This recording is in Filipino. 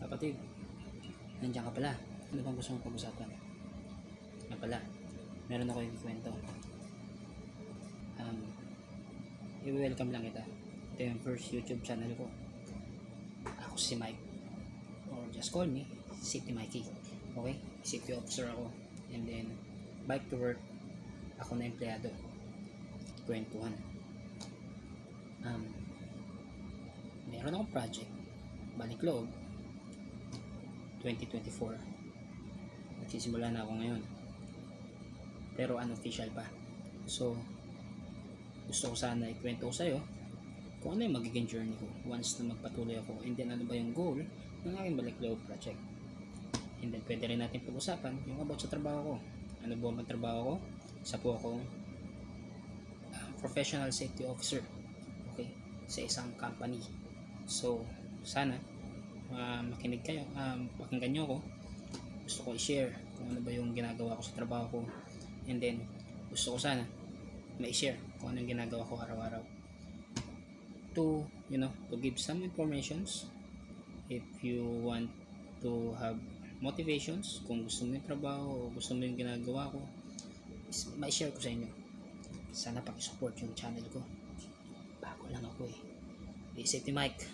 Kapatid, nandiyan ka pala. Ano bang gusto mong pag-usapan? Nga pala, meron ako ikikwento. I-welcome lang kita. Ito yung first YouTube channel ko. Ako si Mike. Or just call me City Mikey. Okay? City officer ako. And then, bike to work. Ako na empleyado. Kwentuhan. Meron akong project. Balik loob. 2024. Nagsisimula na ako ngayon. Pero unofficial pa. So, gusto ko sana ikwento ko sa'yo kung ano yung magiging journey ko once na magpatuloy ako, and then ano ba yung goal ng aking balik loob project. And then pwede rin natin pag-usapan yung about sa trabaho ko. Ano ba ang trabaho ko? Isa po akong professional safety officer, okay, sa isang company. So sana makinig kayo, pakinggan nyo ako. Gusto ko i-share kung ano ba yung ginagawa ko sa trabaho ko, and then gusto ko sana ma-share kung ano yung ginagawa ko araw-araw to give some informations if you want to have motivations. Kung gusto mo yung trabaho o gusto mo yung ginagawa ko, ma-share ko sa inyo. Sana pakisupport yung channel ko. Bago lang ako eh. Safety Mike.